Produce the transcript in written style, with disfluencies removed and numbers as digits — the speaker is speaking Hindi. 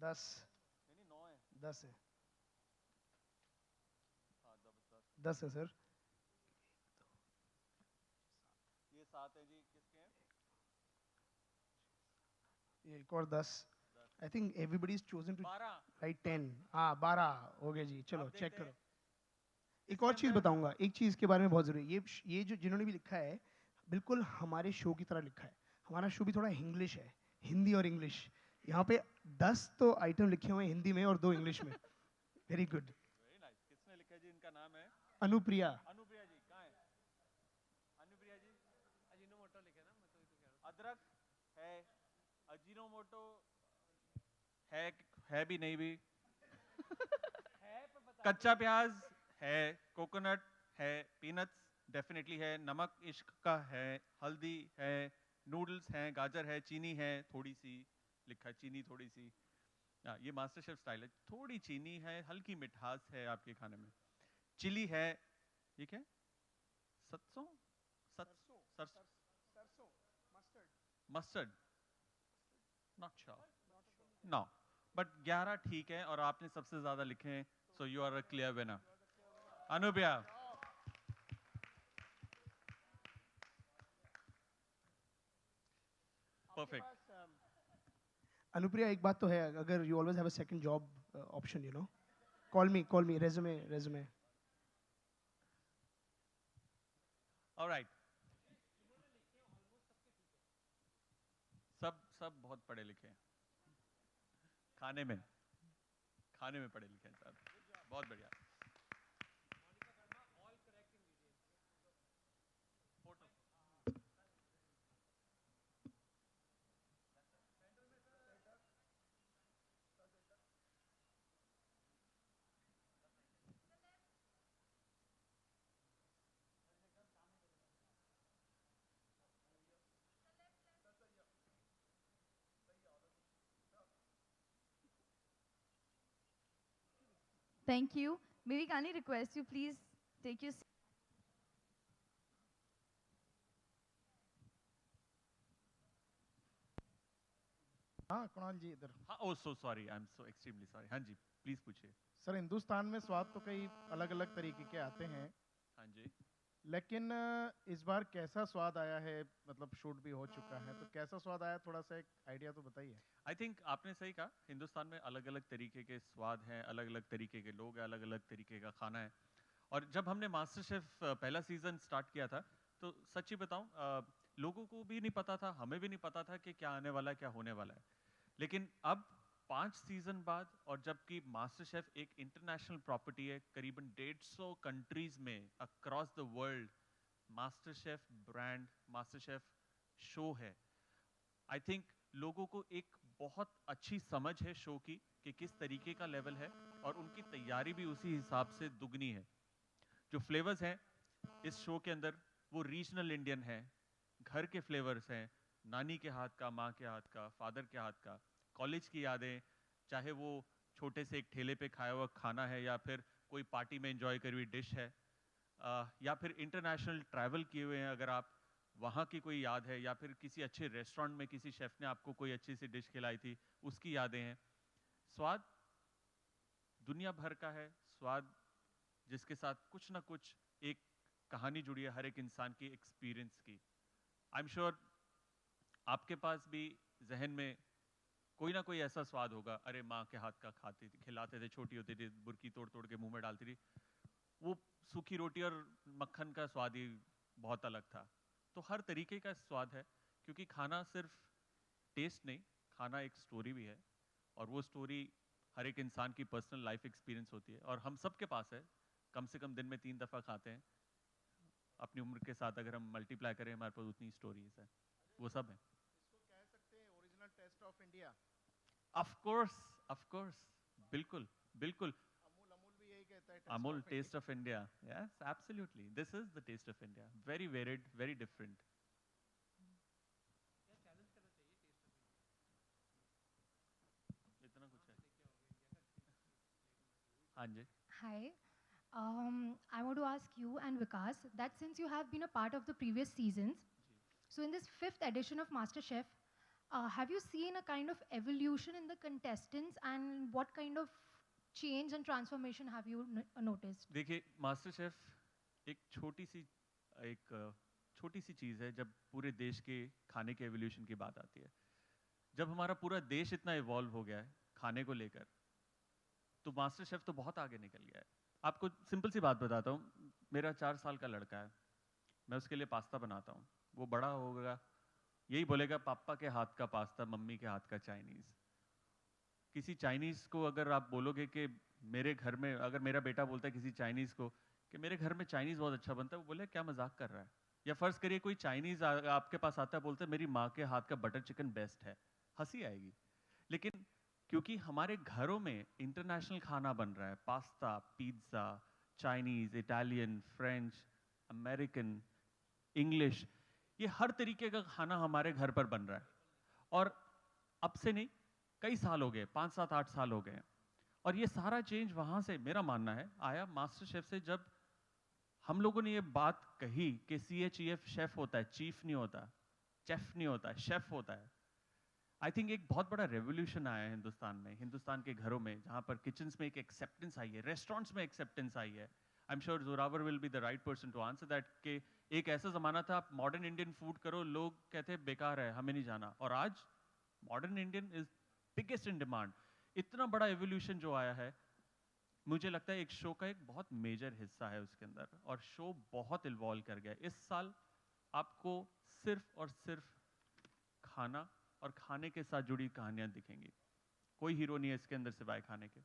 10 नहीं 9 है। 10 है। हाँ 10 10 है सर। ये 7 है जी, किसके हैं? ये एक और 10। 10 I think everybody is chosen to 12। Right 10। हाँ 12 हो गया जी, चलो अब चेक देखते करो। हैं एक इसके और चीज अंदर। बताऊंगा, एक चीज के बारे में बहुत जरूरी है। ये जो जिन्होंने भी लिखा है, बिल्कुल हमारे शो की तरह लिखा है। हमारा शो भी थोड़ा इंग्लिश है, हिंदी और इंग्लिश। यहाँ पे 10 तो आइटम लिखे हुए हैं हिंदी में और 2 इंग्लिश में। Very good. Very nice. किसने लिखा है जी? इनका नाम है अनुप्रिया। अनुप्रिया जी। कहाँ है अनुप्रिया जी? अजीनोमोटो लिखे ना, मैं तो कह रहा अदरक है, अजीनोमोटो है भी नहीं भी, है पर बता कच्चा प्याज है, कोकोनट है, पीनट्स डेफिनेटली है, नमक इश्क का है, हल्दी है, नूडल्स हैं, गाजर है, चीनी है थोड़ी सी, लिखा है चीनी थोड़ी सी। ये मास्टर शेफ स्टाइल है, थोड़ी चीनी है, हल्की मिठास है आपके खाने में। चिली है, ये क्या है? सरसों सरसों mustard. Mustard, not sure, no, but 11 ठीक है और आपने सबसे ज्यादा लिखे हैं, so you are a clear winner. Anupriya, perfect. Anupriya एक बात तो है, अगर you always have a second job option, you know, call me, resume. Alright, सब बहुत पढ़े लिखे हैं, खाने में पढ़े लिखे हैं सब, बहुत बढ़िया। Photo Thank you. May we kindly request you please take your seat. हाँ कुणाल जी इधर। हाँ, oh so sorry, I am so extremely sorry. हाँ जी, प्लीज पूछिए। सर हिंदुस्तान में स्वाद तो कई अलग अलग तरीके के आते हैं, हाँ जी, लेकिन इस बार कैसा स्वाद आया है? मतलब शूट भी हो चुका है तो कैसा स्वाद आया, थोड़ा सा एक आइडिया तो बताइए। आई थिंक आपने सही कहा, हिंदुस्तान में अलग अलग तरीके के स्वाद हैं, अलग अलग तरीके के लोग हैं, अलग अलग तरीके का खाना है। और जब हमने मास्टर शेफ पहला सीजन स्टार्ट किया था, तो सच्ची बताऊं, लोगों को भी नहीं पता था, हमें भी नहीं पता था कि क्या आने वाला है, क्या होने वाला है। लेकिन अब 5 सीजन बाद, और जबकि मास्टर शेफ एक इंटरनेशनल प्रॉपर्टी है, करीबन 150 कंट्रीज में across the world master chef brand, master chef show है। आई थिंक लोगों को एक बहुत अच्छी समझ है शो की कि किस तरीके का लेवल है, और उनकी तैयारी भी उसी हिसाब से दुगनी है। जो फ्लेवर्स हैं इस शो के अंदर, वो रीजनल इंडियन है, घर के फ्लेवर्स हैं, नानी के हाथ का, माँ के हाथ का, फादर के हाथ का, कॉलेज की यादें, चाहे वो छोटे से एक ठेले पे खाया हुआ खाना है, या फिर कोई पार्टी में एंजॉय करी हुई डिश है, या फिर इंटरनेशनल ट्रैवल किए हुए हैं अगर आप, वहाँ की कोई याद है, या फिर किसी अच्छे रेस्टोरेंट में किसी शेफ ने आपको कोई अच्छी सी डिश खिलाई थी, उसकी यादें हैं। स्वाद दुनिया भर का है, स्वाद जिसके साथ कुछ ना कुछ एक कहानी जुड़ी है हर एक इंसान की एक्सपीरियंस की। आई एम श्योर आपके पास भी जहन में कोई ना कोई ऐसा स्वाद होगा, अरे माँ के हाथ का खाती थी, खिलाते थे, छोटी होती थी, बुरकी तोड़ तोड़ के मुंह में डालती थी, वो सूखी रोटी और मक्खन का स्वाद ही बहुत अलग था। तो हर तरीके का स्वाद है, क्योंकि खाना सिर्फ टेस्ट नहीं, खाना एक स्टोरी भी है, और वो स्टोरी हर एक इंसान की पर्सनल लाइफ एक्सपीरियंस होती है, और हम सबके पास है। कम से कम दिन में 3 दफ़ा खाते हैं, अपनी उम्र के साथ अगर हम मल्टीप्लाई करें हमारे पास उतनी स्टोरीज है, वो सब है। इसको कह सकते हैं original taste of India. Of course, बिल्कुल बिल्कुल। अमूल अमूल भी यही कहता है, taste Amul, of taste India. of India. Yes, absolutely. This is the taste of India. Very varied, very different. क्या चैलेंज करना चाहिए टेस्ट ऑफ इंडिया। इतना कुछ है। आपने देखा होगा इंडिया का हाँ जी। Hi. I want to ask you and Vikas that since you have been a part of the previous seasons, जी। so in this fifth edition of MasterChef, have you seen a kind of evolution in the contestants, and what kind of change and transformation have you noticed? देखिए मास्टर शेफ एक छोटी सी चीज़ है जब पूरे देश के खाने के एवोल्यूशन की बात आती है। जब हमारा पूरा देश इतना इवॉल्व हो गया है खाने को लेकर, तो मास्टर शेफ तो बहुत आगे निकल गया है। आपको सिंपल सी बात बताता हूँ, मेरा 4 साल का लड़का है, मैं उसके लिए पास्ता बनाता हूँ, वो बड़ा होगा यही बोलेगा पापा के हाथ का पास्ता, मम्मी के हाथ का चाइनीज़। किसी चाइनीज़ को अगर आप बोलोगे कि मेरे घर में, अगर मेरा बेटा बोलता है किसी चाइनीज़ को कि मेरे घर में चाइनीज़ बहुत अच्छा बनता है, वो बोले क्या मजाक कर रहा है। या फ़र्ज़ करिए कोई चाइनीज़ आपके पास आता है, बोलता है मेरी माँ के हाथ का बटर चिकन बेस्ट है, हंसी आएगी। लेकिन क्योंकि हमारे घरों में इंटरनेशनल खाना बन रहा है, pasta, pizza, Chinese, Italian, French, American, English, ये हर तरीके का खाना हमारे घर पर बन रहा है। और अब से नहीं, कई साल हो गए, 5, 7, 8 साल हो गए हैं। और ये सारा चेंज वहाँ से, मेरा मानना है, आया मास्टर शेफ से। जब हम लोगों ने ये बात कही कि CHEF शेफ होता है, चीफ नहीं होता, चेफ नहीं होता, शेफ होता है। आई थिंक एक बहुत बड़ा रेवोल्यूशन आया है हिंदुस्तान में, हिंदुस्तान के घरों में, जहाँ पर किचन्स में एक एक्सेप्टेंस आई है, रेस्टोरेंट्स में एक्सेप्टेंस आई है। I am sure Zorawar will be the right person to answer that कि एक ऐसा ज़माना था, आप मॉडर्न इंडियन फूड करो, लोग कहते हैं बेकार है, हमें नहीं जाना। और आज modern Indian is biggest in demand. इतना बड़ा एवोल्यूशन जो आया है, मुझे लगता है एक शो का एक बहुत मेजर हिस्सा है उसके अंदर, और शो बहुत इन्वॉल्व कर गया। इस साल आपको सिर्फ और सिर्फ खाना और खाने के साथ जुड़ी कहानियां दिखेंगी। कोई हीरो नहीं है इसके अंदर सिवाय खाने के।